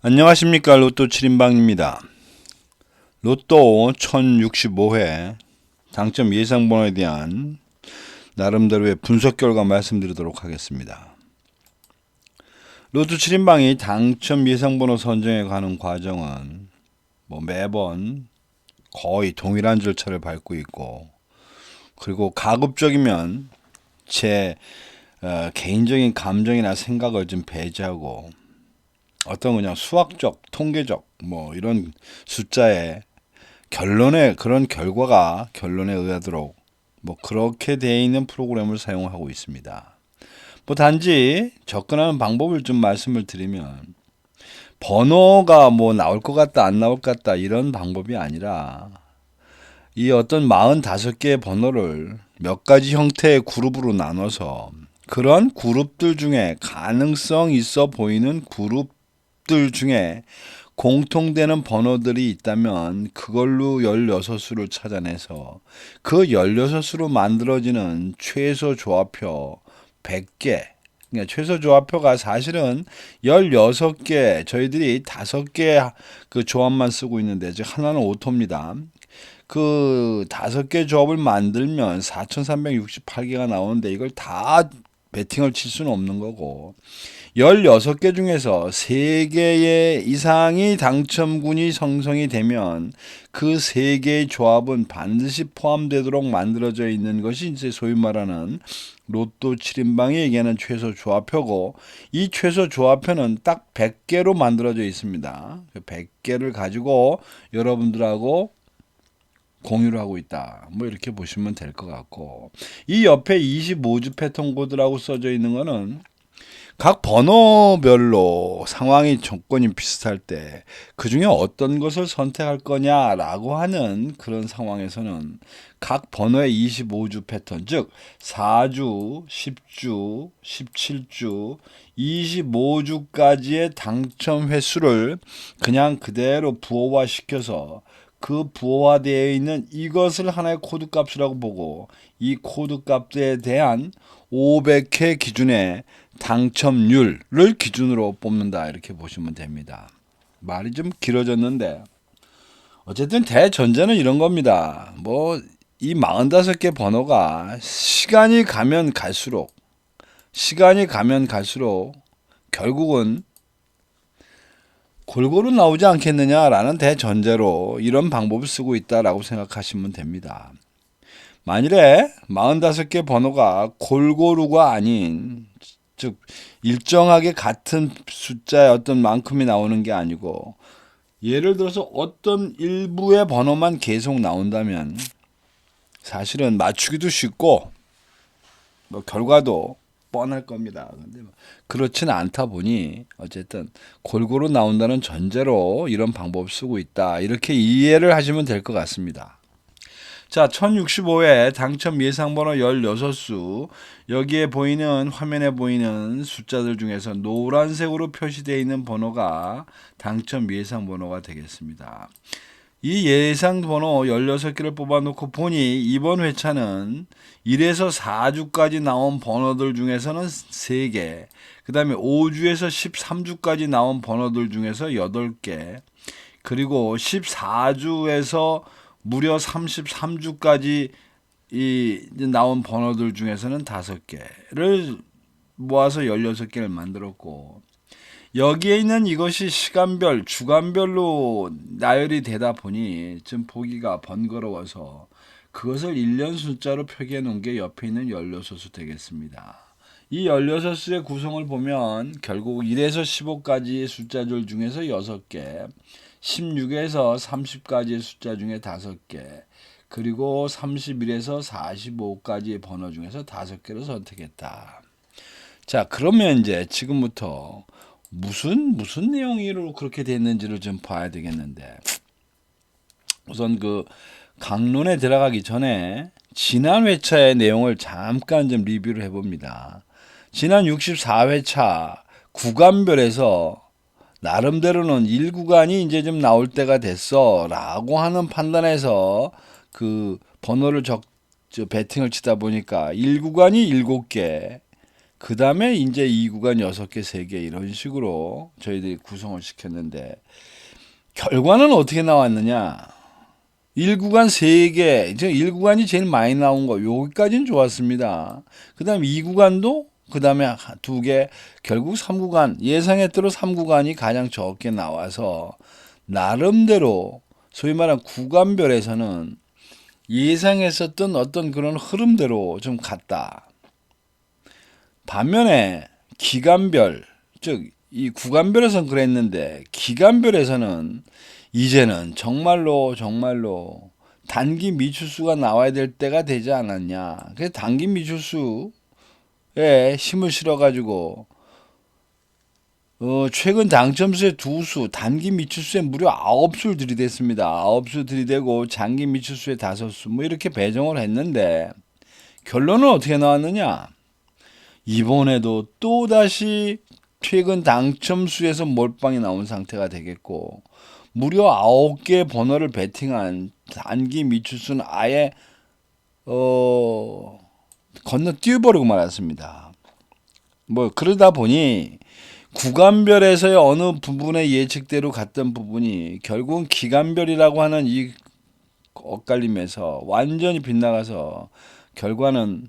안녕하십니까. 로또 7인방입니다. 로또 1065회 당첨 예상번호에 대한 나름대로의 분석 결과 말씀드리도록 하겠습니다. 로또 7인방이 당첨 예상번호 선정에 가는 과정은 매번 거의 동일한 절차를 밟고 있고, 그리고 가급적이면 제 개인적인 감정이나 생각을 좀 배제하고 어떤 그냥 수학적, 통계적 이런 숫자의 결론에 그런 결과가 결론에 의하도록 그렇게 되어 있는 프로그램을 사용하고 있습니다. 단지 접근하는 방법을 좀 말씀을 드리면, 번호가 나올 것 같다 안 나올 것 같다 이런 방법이 아니라 이 어떤 45개의 번호를 몇 가지 형태의 그룹으로 나눠서 그런 그룹들 중에 가능성 있어 보이는 그룹들 중에 공통되는 번호들이 있다면 그걸로 16수를 찾아내서 그 16수로 만들어지는 최소 조합표 100개, 그러니까 최소 조합표가 사실은 16개, 저희들이 5개 그 조합만 쓰고 있는데, 즉 하나는 오토입니다. 그 5개 조합을 만들면 4368개가 나오는데 이걸 다 배팅을 칠 수는 없는 거고, 16개 중에서 3개의 이상이 당첨군이 형성이 되면 그 3개의 조합은 반드시 포함되도록 만들어져 있는 것이 이제 소위 말하는 로또 7인방이 얘기하는 최소 조합표고, 이 최소 조합표는 딱 100개로 만들어져 있습니다. 100개를 가지고 여러분들하고 공유를 하고 있다. 이렇게 보시면 될 것 같고, 이 옆에 25주 패턴 코드라고 써져 있는 거는 각 번호별로 상황이 조건이 비슷할 때 그 중에 어떤 것을 선택할 거냐라고 하는 그런 상황에서는 각 번호의 25주 패턴, 즉 4주, 10주, 17주, 25주까지의 당첨 횟수를 그냥 그대로 부호화시켜서 그 부호화되어 있는 이것을 하나의 코드 값이라고 보고, 이 코드 값에 대한 500회 기준의 당첨률을 기준으로 뽑는다, 이렇게 보시면 됩니다. 말이 좀 길어졌는데 어쨌든 대전제는 이런 겁니다. 이 45개 번호가 시간이 가면 갈수록 결국은 골고루 나오지 않겠느냐라는 대전제로 이런 방법을 쓰고 있다라고 생각하시면 됩니다. 만일에 45개 번호가 골고루가 아닌, 즉 일정하게 같은 숫자의 어떤 만큼이 나오는 게 아니고, 예를 들어서 어떤 일부의 번호만 계속 나온다면 사실은 맞추기도 쉽고 결과도 뻔할 겁니다. 근데 그렇지는 않다 보니 어쨌든 골고루 나온다는 전제로 이런 방법을 쓰고 있다, 이렇게 이해를 하시면 될 것 같습니다. 자, 1065회 당첨 예상번호 16수, 여기에 보이는, 화면에 보이는 숫자들 중에서 노란색으로 표시되어 있는 번호가 당첨 예상번호가 되겠습니다. 이 예상번호 16개를 뽑아놓고 보니 이번 회차는 1에서 4주까지 나온 번호들 중에서는 3개, 그 다음에 5주에서 13주까지 나온 번호들 중에서 8개, 그리고 14주에서 무려 33주까지 나온 번호들 중에서는 5개를 모아서 16개를 만들었고, 여기에 있는 이것이 시간별, 주간별로 나열이 되다 보니 좀 보기가 번거로워서 그것을 1년 숫자로 표기해 놓은 게 옆에 있는 16수 되겠습니다. 이 16수의 구성을 보면 결국 1에서 15까지의 숫자들 중에서 6개, 16에서 30까지의 숫자 중에 5개, 그리고 31에서 45까지의 번호 중에서 5개를 선택했다. 자, 그러면 이제 지금부터 무슨 내용으로 그렇게 됐는지를 좀 봐야 되겠는데, 우선 그 강론에 들어가기 전에 지난 회차의 내용을 잠깐 좀 리뷰를 해봅니다. 지난 64회차 구간별에서 나름대로는 1구간이 이제 좀 나올 때가 됐어 라고 하는 판단에서 그 번호를 배팅을 치다 보니까 1구간이 7개, 그 다음에 이제 2구간 6개, 3개 이런 식으로 저희들이 구성을 시켰는데 결과는 어떻게 나왔느냐? 1구간 3개, 이제 1구간이 제일 많이 나온 거, 여기까지는 좋았습니다. 그 다음 2구간도, 그 다음에 2개, 결국 3구간, 예상했대로 3구간이 가장 적게 나와서, 나름대로, 소위 말하는 구간별에서는 예상했었던 어떤 그런 흐름대로 좀 갔다. 반면에, 기간별, 즉, 이 구간별에서는 그랬는데, 기간별에서는 이제는 정말로 단기 미추수가 나와야 될 때가 되지 않았냐. 그래서 단기 미추수에 힘을 실어가지고 최근 당첨수의 2수, 단기 미추수에 무려 9수를 들이댔습니다. 9수 들이대고 장기 미추수의 5수 뭐 이렇게 배정을 했는데 결론은 어떻게 나왔느냐. 이번에도 또다시 최근 당첨수에서 몰빵이 나온 상태가 되겠고 무려 9개 번호를 베팅한 단기 미추수는 아예 건너뛰어버리고 말았습니다. 뭐 그러다 보니 구간별에서의 어느 부분의 예측대로 갔던 부분이 결국은 기간별이라고 하는 이 엇갈림에서 완전히 빗나가서 결과는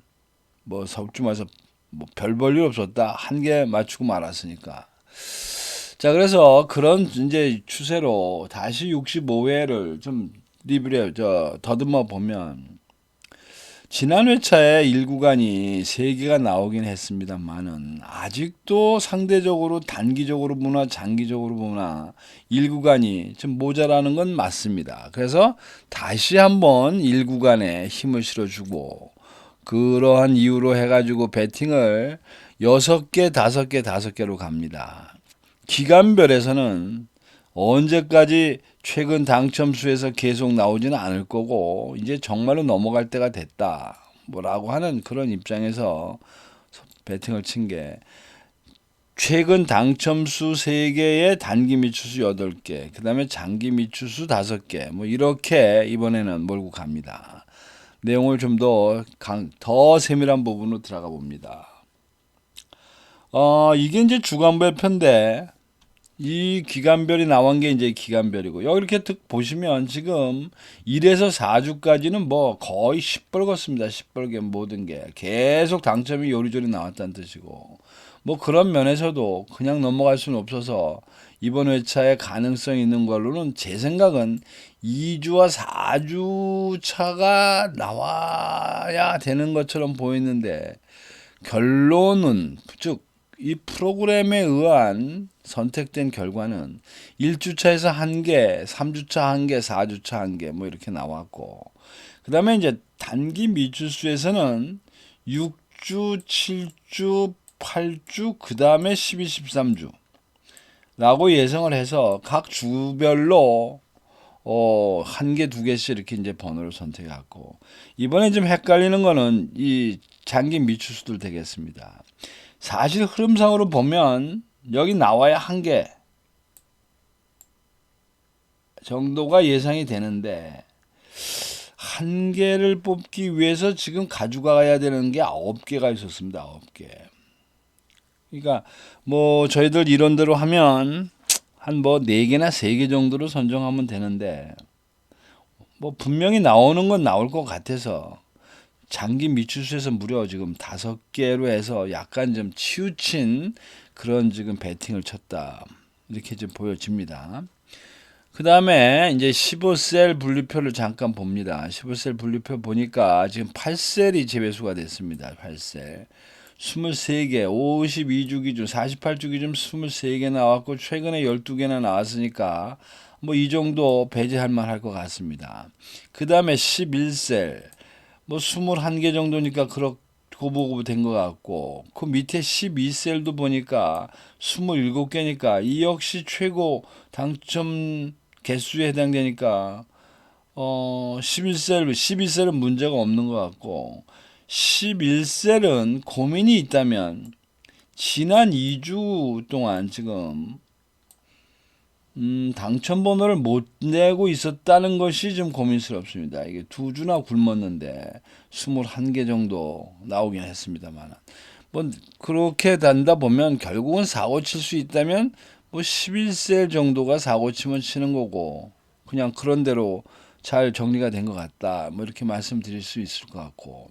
뭐 석주마서 뭐 별 볼 일 없었다. 한 개 맞추고 말았으니까. 자, 그래서 그런 이제 추세로 다시 65회를 좀 리뷰를 더듬어 보면 지난 회차에 1구간이 3개가 나오긴 했습니다만은 아직도 상대적으로 단기적으로 보나 장기적으로 보나 1구간이 좀 모자라는 건 맞습니다. 그래서 다시 한번 1구간에 힘을 실어주고 그러한 이유로 해가지고 배팅을 6개, 5개, 5개로 갑니다. 기간별에서는 언제까지 최근 당첨수에서 계속 나오지는 않을 거고 이제 정말로 넘어갈 때가 됐다 뭐라고 하는 그런 입장에서 배팅을 친 게 최근 당첨수 3개에 단기 미추수 8개 그 다음에 장기 미추수 5개 뭐 이렇게 이번에는 몰고 갑니다. 내용을 좀 더 세밀한 부분으로 들어가 봅니다. 이게 이제 주간별표인데 이 기간별이 나온 게 이제 기간별이고 여기 이렇게 보시면 지금 1에서 4주까지는 뭐 거의 시뻘겋습니다. 시뻘게 모든 게 계속 당첨이 요리조리 나왔다는 뜻이고 뭐 그런 면에서도 그냥 넘어갈 수는 없어서 이번 회차에 가능성이 있는 걸로는 제 생각은 2주와 4주 차가 나와야 되는 것처럼 보이는데 결론은 즉 이 프로그램에 의한 선택된 결과는 1주차에서 1개, 3주차 1개, 4주차 1개 뭐 이렇게 나왔고 그 다음에 이제 단기 미추수에서는 6주, 7주, 8주 그 다음에 12, 13주 라고 예상을 해서 각 주별로 1개, 2개씩 이렇게 이제 번호를 선택했고 이번에 좀 헷갈리는 거는 이 장기 미추수들 되겠습니다. 사실 흐름상으로 보면 여기 나와야 1개 정도가 예상이 되는데 1개를 뽑기 위해서 지금 가져가야 되는 게 9개가 있었습니다. 9개. 그러니까 뭐 저희들 이론대로 하면 한 뭐 4개나 3개 정도로 선정하면 되는데 뭐 분명히 나오는 건 나올 것 같아서 장기 미추수에서 무려 지금 5개로 해서 약간 좀 치우친 그런 지금 배팅을 쳤다. 이렇게 좀 보여집니다. 그 다음에 이제 15셀 분류표를 잠깐 봅니다. 15셀 분류표 보니까 지금 8셀이 재배수가 됐습니다. 8셀. 23개, 52주 기준, 48주 기준 23개 나왔고 최근에 12개나 나왔으니까 뭐 이 정도 배제할 만할 것 같습니다. 그 다음에 11셀. 뭐 21개 정도니까 그렇고 보고 된 것 같고 그 밑에 12셀도 보니까 27개니까 이 역시 최고 당첨 개수에 해당되니까 12셀은 문제가 없는 것 같고 11셀은 고민이 있다면 지난 2주 동안 지금 당첨 번호를 못 내고 있었다는 것이 좀 고민스럽습니다. 이게 2주나 굶었는데 21개 정도 나오긴 했습니다만 뭐 그렇게 단다 보면 결국은 사고 칠 수 있다면 뭐 11셀 정도가 사고 치면 치는 거고 그냥 그런 대로 잘 정리가 된 것 같다. 뭐 이렇게 말씀드릴 수 있을 것 같고.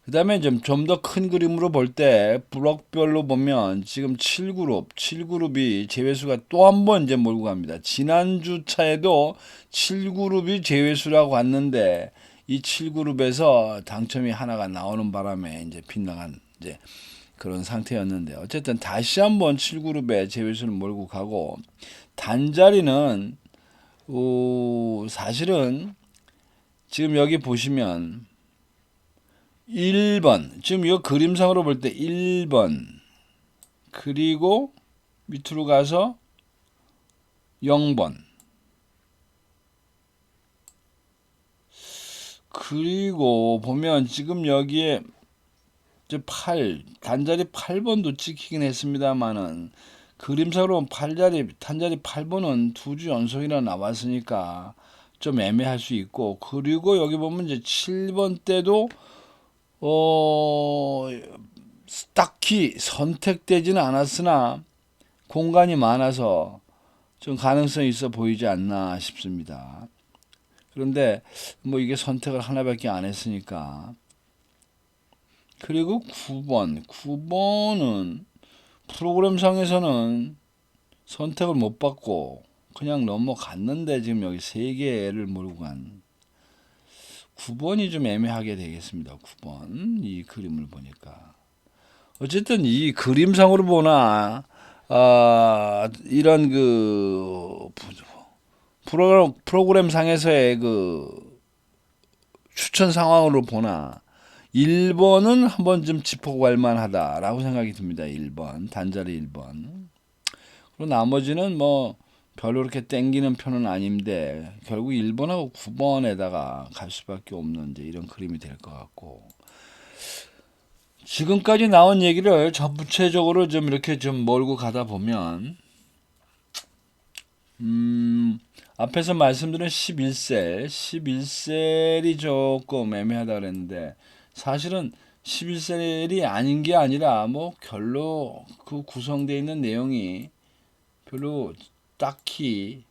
그다음에 좀 더 큰 그림으로 볼 때 블록별로 보면 지금 7그룹이 제외수가 또 한 번 이제 몰고 갑니다. 지난주 차에도 7그룹이 제외수라고 왔는데 이 7그룹에서 당첨이 하나가 나오는 바람에 이제 빗나간 이제 그런 상태였는데 어쨌든 다시 한번 7그룹에 제외수를 몰고 가고 단자리는 사실은 지금 여기 보시면 1번 지금 이 그림상으로 볼 때 1번 그리고 밑으로 가서 0번 그리고 보면 지금 여기에 이제 단자리 8번도 찍히긴 했습니다만은 그림상으로 단자리 8번은 두 주 연속이나 나왔으니까 좀 애매할 수 있고 그리고 여기 보면 이제 7번 때도 딱히 선택되지는 않았으나 공간이 많아서 좀 가능성이 있어 보이지 않나 싶습니다. 그런데 뭐 이게 선택을 하나밖에 안 했으니까. 그리고 9번은 프로그램상에서는 선택을 못 받고 그냥 넘어갔는데 지금 여기 3개를 몰고 간 9번이 좀 애매하게 되겠습니다. 9번 이 그림을 보니까 어쨌든 이 그림상으로 보나 이런 그 프로그램 상에서의 그 추천 상황으로 보나 1번은 한번 좀 짚어갈 만하다라고 생각이 듭니다. 1번 단자리 1번 그리고 나머지는 뭐 별로 그렇게 땡기는 편은 아닌데 결국 1번하고 9번에다가 갈 수밖에 없는 이제 이런 그림이 될 것 같고 지금까지 나온 얘기를 전체적으로 좀 이렇게 좀 몰고 가다 보면 앞에서 말씀드린 11셀이 조금 애매하다 그랬는데 사실은 11셀이 아닌 게 아니라 뭐 별로 그 구성되어 있는 내용이 별로 딱히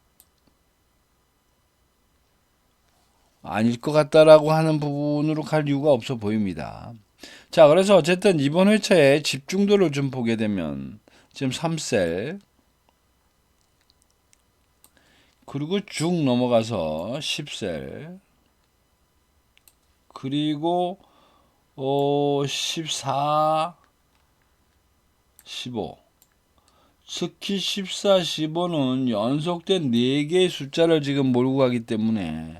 아닐 것 같다라고 하는 부분으로 갈 이유가 없어 보입니다. 자, 그래서 어쨌든 이번 회차에 집중도를 좀 보게 되면 지금 3셀 그리고 쭉 넘어가서 10셀 그리고 14, 15 특히 14, 15는 연속된 4개의 숫자를 지금 몰고 가기 때문에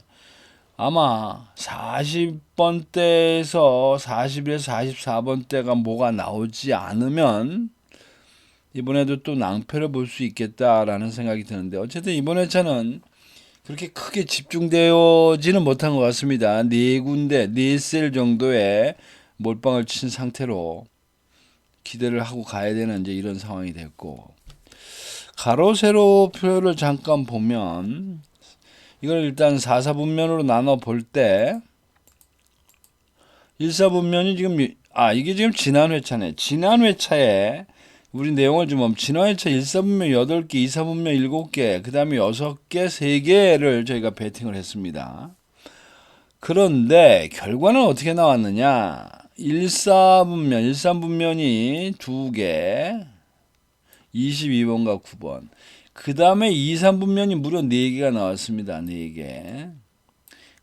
아마 40번대에서 41에서 44번대가 뭐가 나오지 않으면 이번에도 또 낭패를 볼 수 있겠다라는 생각이 드는데 어쨌든 이번 회차는 그렇게 크게 집중되어지는 못한 것 같습니다. 4군데, 4셀 정도의 몰빵을 친 상태로 기대를 하고 가야 되는 이제 이런 상황이 됐고 가로 세로 표를 잠깐 보면 이걸 일단 4사분면으로 나눠 볼 때 1사분면이 지금 이게 지금 지난 회차네. 지난 회차에 우리 내용을 좀 보면 지난 회차 1사분면 8개, 2사분면 7개, 그 다음에 6개, 3개를 저희가 배팅을 했습니다. 그런데 결과는 어떻게 나왔느냐? 1사분면, 13분면이 2개, 22번과 9번. 그 다음에 2, 3분면이 무려 4개가 나왔습니다. 4개.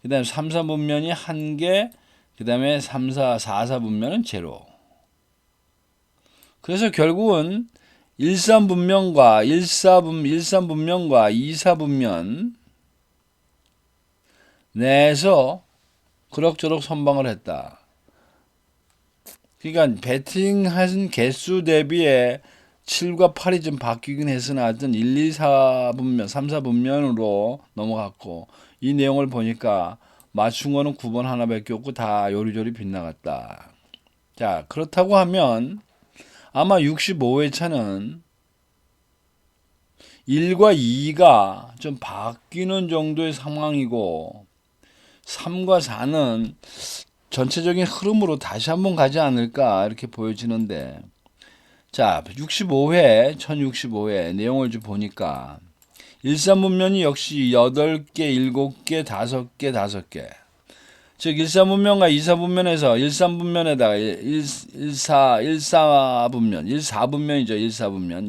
그 다음에 3, 4분면이 1개, 그 다음에 3, 4, 4, 4분면은 제로. 그래서 결국은 13분면과 13분면과 24분면 내에서 그럭저럭 선방을 했다. 그러니까 배팅한 개수 대비에 7과 8이 좀 바뀌긴 했으나 하여튼 1, 2, 4분면, 3, 4분면으로 넘어갔고 이 내용을 보니까 맞춘 거는 9번 하나밖에 없고 다 요리조리 빗나갔다. 자, 그렇다고 하면 아마 65회차는 1과 2가 좀 바뀌는 정도의 상황이고 3과 4는 전체적인 흐름으로 다시 한번 가지 않을까 이렇게 보여지는데, 자 65회 1065회 내용을 좀 보니까 일사분면이 역시 8개, 7개, 5개, 5개. 즉 일사분면과 이사분면에서 일사분면에다가 일사분면, 일사분면이죠.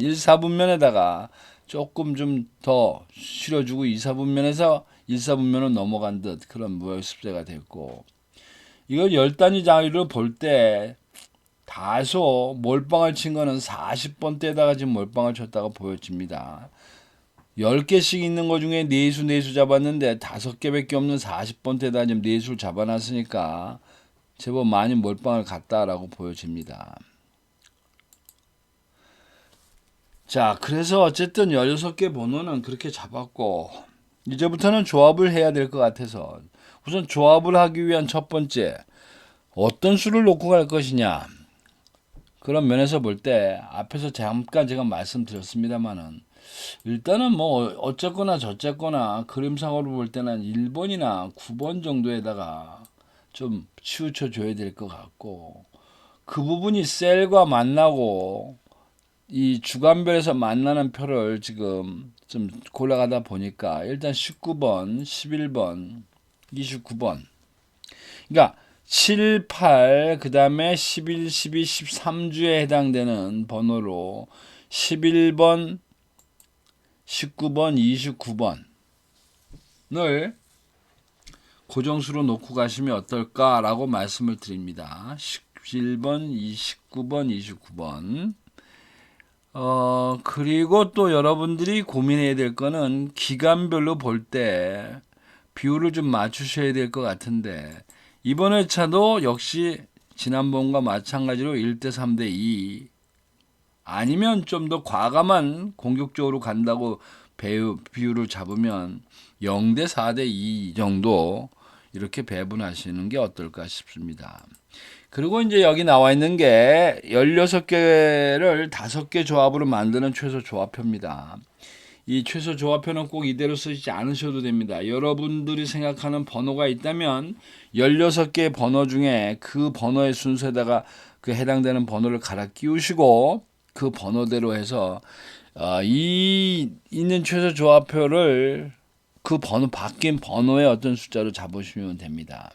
일사분면에다가 조금 좀 더 실어주고 이사분면에서 일사분면은 넘어간 듯 그런 무역습제가 됐고, 이걸 10단위 자리로 볼 때 다소 몰빵을 친 거는 40번대에다가 지금 몰빵을 쳤다가 보여집니다. 10개씩 있는 거 중에 네수 잡았는데 5개밖에 없는 40번대에다 지금 네수를 잡아놨으니까 제법 많이 몰빵을 갔다라고 보여집니다. 자, 그래서 어쨌든 16개 번호는 그렇게 잡았고, 이제부터는 조합을 해야 될 것 같아서 우선 조합을 하기 위한 첫 번째, 어떤 수를 놓고 갈 것이냐, 그런 면에서 볼 때 앞에서 잠깐 제가 말씀드렸습니다만은, 일단은 뭐 어쨌거나 저쨌거나 그림상으로 볼 때는 1번이나 9번 정도에다가 좀 치우쳐 줘야 될 것 같고, 그 부분이 셀과 만나고 이 주간별에서 만나는 표를 지금 좀 골라가다 보니까 일단 19번, 11번, 29번, 그러니까 7, 8, 그 다음에 11, 12, 13주에 해당되는 번호로 11번, 19번, 29번을 고정수로 놓고 가시면 어떨까라고 말씀을 드립니다. 11번, 29번, 29번. 그리고 또 여러분들이 고민해야 될 거는 기간별로 볼 때 비율을 좀 맞추셔야 될 것 같은데, 이번 회차도 역시 지난번과 마찬가지로 1대 3대 2, 아니면 좀 더 과감한 공격적으로 간다고 비율을 잡으면 0대 4대 2 정도 이렇게 배분하시는 게 어떨까 싶습니다. 그리고 이제 여기 나와 있는 게 16개를 5개 조합으로 만드는 최소 조합표입니다. 이 최소 조합표는 꼭 이대로 쓰지 않으셔도 됩니다. 여러분들이 생각하는 번호가 있다면 16개의 번호 중에 그 번호의 순서에다가 그 해당되는 번호를 갈아 끼우시고 그 번호대로 해서 이 있는 최소 조합표를 그 번호 바뀐 번호의 어떤 숫자로 잡으시면 됩니다.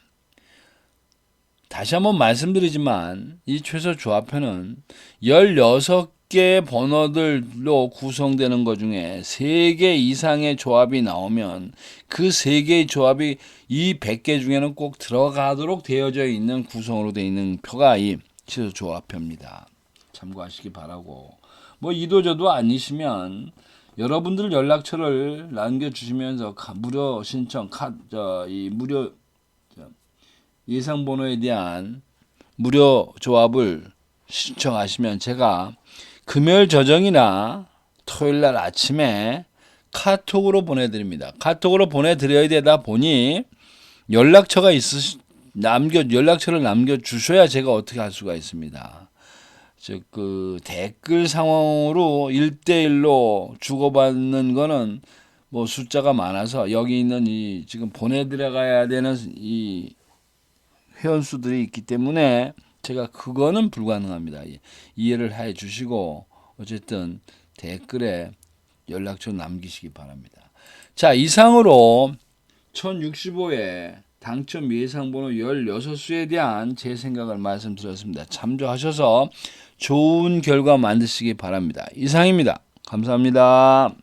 다시 한번 말씀드리지만 이 최소 조합표는 16개의 번호들로 구성되는 것 중에 3개 이상의 조합이 나오면 그 3개의 조합이 이 100개 중에는 꼭 들어가도록 되어져 있는 구성으로 되어 있는 표가 이 최소 조합표입니다. 참고하시기 바라고, 뭐 이도저도 아니시면 여러분들 연락처를 남겨주시면서 무료 신청 이 무료 예상 번호에 대한 무료 조합을 신청하시면 제가 금요일 저녁이나 토요일 날 아침에 카톡으로 보내드립니다. 카톡으로 보내드려야 되다 보니 연락처가 연락처를 남겨주셔야 제가 어떻게 할 수가 있습니다. 즉 그 댓글 상황으로 1대1로 주고받는 거는 뭐 숫자가 많아서 여기 있는 이 지금 보내드려가야 되는 이 회원수들이 있기 때문에 제가 그거는 불가능합니다. 이해를 해 주시고 어쨌든 댓글에 연락처 남기시기 바랍니다. 자, 이상으로 1065회 당첨 예상번호 16수에 대한 제 생각을 말씀드렸습니다. 참조하셔서 좋은 결과 만드시기 바랍니다. 이상입니다. 감사합니다.